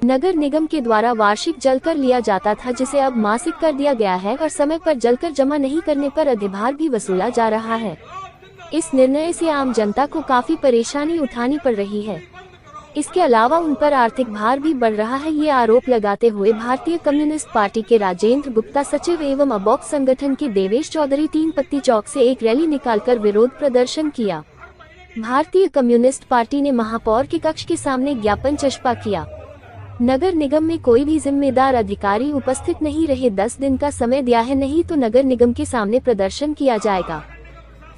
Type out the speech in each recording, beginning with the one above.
नगर निगम के द्वारा वार्षिक जलकर लिया जाता था, जिसे अब मासिक कर दिया गया है और समय पर जलकर जमा नहीं करने पर अधिभार भी वसूला जा रहा है। इस निर्णय से आम जनता को काफी परेशानी उठानी पड़ रही है। इसके अलावा उन पर आर्थिक भार भी बढ़ रहा है। ये आरोप लगाते हुए भारतीय कम्युनिस्ट पार्टी के राजेंद्र गुप्ता सचिव एवं अबॉक संगठन के देवेश चौधरी तीन पत्ती चौक से एक रैली निकालकर विरोध प्रदर्शन किया। भारतीय कम्युनिस्ट पार्टी ने महापौर के कक्ष के सामने ज्ञापन चस्पा किया। नगर निगम में कोई भी जिम्मेदार अधिकारी उपस्थित नहीं रहे। 10 दिन का समय दिया है, नहीं तो नगर निगम के सामने प्रदर्शन किया जाएगा।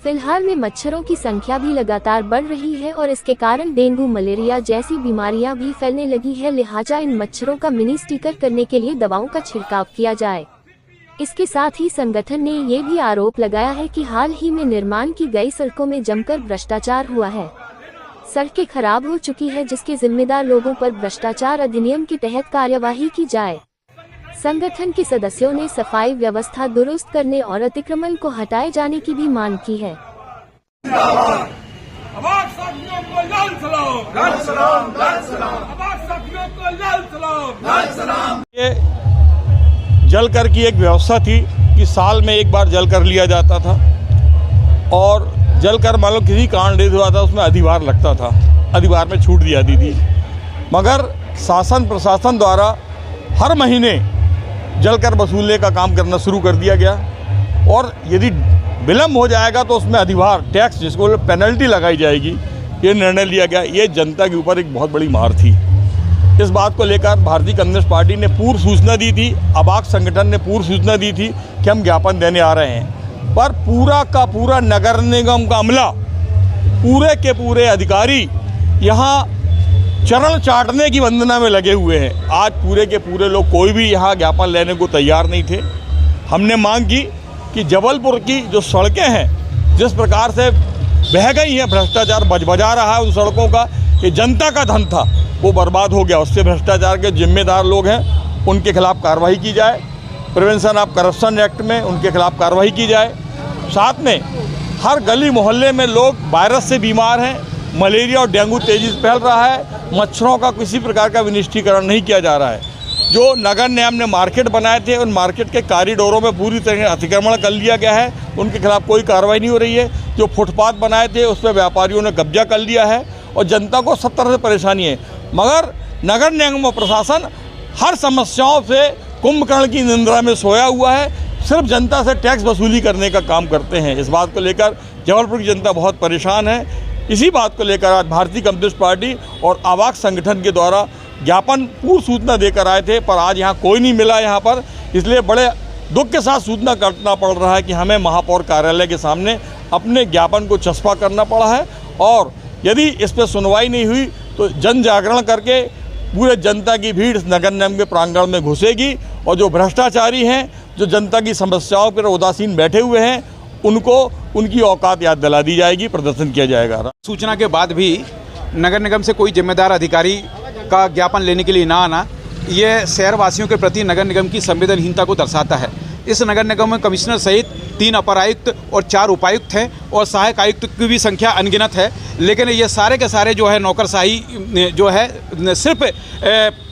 फिलहाल में मच्छरों की संख्या भी लगातार बढ़ रही है और इसके कारण डेंगू, मलेरिया जैसी बीमारियां भी फैलने लगी है। लिहाजा इन मच्छरों का मिनी स्टिकर करने के लिए दवाओं का छिड़काव किया जाए। इसके साथ ही संगठन ने ये भी आरोप लगाया है कि हाल ही में निर्माण की गई सड़कों में जमकर भ्रष्टाचार हुआ है। सड़कें खराब हो चुकी है, जिसके जिम्मेदार लोगों पर भ्रष्टाचार अधिनियम के तहत कार्यवाही की जाए। संगठन के सदस्यों ने सफाई व्यवस्था दुरुस्त करने और अतिक्रमण को हटाए जाने की भी मांग की है। ये जलकर की एक व्यवस्था थी कि साल में एक बार जलकर लिया जाता था और जलकर मान लो किसी कांड हुआ था उसमें अधिभार लगता था, अधिभार में छूट दी जाती थी। मगर शासन प्रशासन द्वारा हर महीने जलकर वसूलने का काम करना शुरू कर दिया गया और यदि विलम्ब हो जाएगा तो उसमें अधिभार टैक्स, जिसको पेनल्टी लगाई जाएगी, ये निर्णय लिया गया। ये जनता के ऊपर एक बहुत बड़ी मार थी। इस बात को लेकर भारतीय कम्युनिस्ट पार्टी ने पूर्व सूचना दी थी, अबाक संगठन ने पूर्व सूचना दी थी कि हम ज्ञापन देने आ रहे हैं, पर पूरा का पूरा नगर निगम का अमला, पूरे के पूरे अधिकारी यहाँ चरण चाटने की वंदना में लगे हुए हैं। आज पूरे के पूरे लोग कोई भी यहाँ ज्ञापन लेने को तैयार नहीं थे। हमने मांग की कि जबलपुर की जो सड़कें हैं, जिस प्रकार से बह गई हैं, भ्रष्टाचार बजा रहा है उन सड़कों का, ये जनता का धन था, वो बर्बाद हो गया। उससे भ्रष्टाचार के जिम्मेदार लोग हैं, उनके खिलाफ कार्रवाई की जाए। प्रिवेंशन ऑफ करप्शन एक्ट में उनके खिलाफ कार्रवाई की जाए। साथ में हर गली मोहल्ले में लोग वायरस से बीमार हैं, मलेरिया और डेंगू तेजी से फैल रहा है। मच्छरों का किसी प्रकार का विनिष्टीकरण नहीं किया जा रहा है। जो नगर निगम ने मार्केट बनाए थे, उन मार्केट के कॉरिडोरों में पूरी तरह अतिक्रमण कर लिया गया है, उनके खिलाफ कोई कार्रवाई नहीं हो रही है। जो फुटपाथ बनाए थे उस पर व्यापारियों ने कब्जा कर लिया है और जनता को सब तरह से परेशानी है। मगर नगर निगम और प्रशासन हर समस्याओं से कुंभकर्ण की निंद्रा में सोया हुआ है, सिर्फ जनता से टैक्स वसूली करने का काम करते हैं। इस बात को लेकर जबलपुर की जनता बहुत परेशान है। इसी बात को लेकर आज भारतीय कम्युनिस्ट पार्टी और अबाक संगठन के द्वारा ज्ञापन पूर्व सूचना देकर आए थे, पर आज यहाँ कोई नहीं मिला यहाँ पर, इसलिए बड़े दुख के साथ सूचना करना पड़ रहा है कि हमें महापौर कार्यालय के सामने अपने ज्ञापन को चस्पा करना पड़ा है। और यदि इस पर सुनवाई नहीं हुई तो जन जागरण करके पूरे जनता की भीड़ नगर निगम के प्रांगण में घुसेगी और जो भ्रष्टाचारी हैं, जो जनता की समस्याओं पर उदासीन बैठे हुए हैं, उनको उनकी औकात याद दिला दी जाएगी, प्रदर्शन किया जाएगा। सूचना के बाद भी नगर निगम से कोई जिम्मेदार अधिकारी का ज्ञापन लेने के लिए ना आना, ये शहरवासियों के प्रति नगर निगम की संवेदनहीनता को दर्शाता है। इस नगर निगम में कमिश्नर सहित 3 अपर आयुक्त और 4 उपायुक्त हैं और सहायक आयुक्त की भी संख्या अनगिनत है। लेकिन ये सारे के सारे जो है नौकरशाही जो है सिर्फ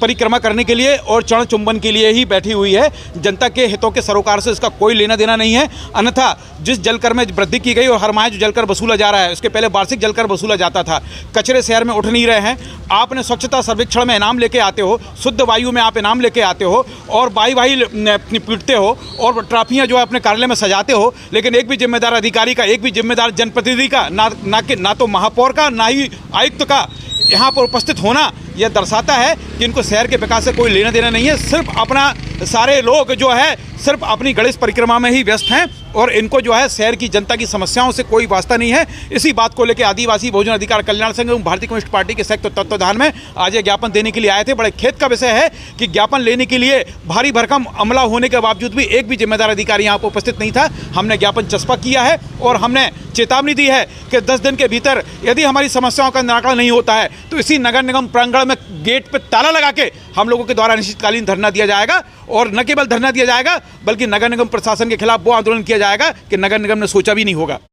परिक्रमा करने के लिए और चरण चुंबन के लिए ही बैठी हुई है। जनता के हितों के सरोकार से इसका कोई लेना देना नहीं है। अन्यथा जिस जलकर में वृद्धि की गई और हर माह जो जलकर वसूला जा रहा है, उसके पहले वार्षिक जलकर वसूला जाता था। कचरे शहर में उठ नहीं रहे हैं। आपने स्वच्छता सर्वेक्षण में इनाम लेके आते हो, शुद्ध वायु में आप इनाम लेके आते हो और वाई पीटते हो और ट्रॉफियाँ जो है अपने कार्यालय में सजाते हो, लेकिन एक भी जिम्मेदार अधिकारी का, एक भी जिम्मेदार जनप्रतिनिधि का, ना तो महापौर का, ना ही आयुक्त का यहाँ पर उपस्थित होना, यह दर्शाता है कि इनको शहर के विकास से कोई लेना देना नहीं है। सिर्फ अपना सारे लोग जो है सिर्फ अपनी गणेश परिक्रमा में ही व्यस्त हैं और इनको जो है शहर की जनता की समस्याओं से कोई वास्ता नहीं है। इसी बात को लेकर आदिवासी बहुजन अधिकार कल्याण संघ एवं भारतीय कम्युनिस्ट पार्टी के संयुक्त तत्वाधान में आज ये ज्ञापन देने के लिए आए थे। बड़े खेद का विषय है कि ज्ञापन लेने के लिए भारी भरकम अमला होने के बावजूद भी एक भी जिम्मेदार अधिकारी यहाँ पर उपस्थित नहीं था। हमने ज्ञापन चस्पा किया है और हमने चेतावनी दी है कि 10 दिन के भीतर यदि हमारी समस्याओं का निराकरण नहीं होता है तो इसी नगर निगम प्रांगण में गेट पर ताला लगा के हम लोगों के द्वारा अनिश्चितकालीन धरना दिया जाएगा। और न केवल धरना दिया जाएगा बल्कि नगर निगम प्रशासन के खिलाफ वो आंदोलन किया जाएगा कि नगर निगम ने सोचा भी नहीं होगा।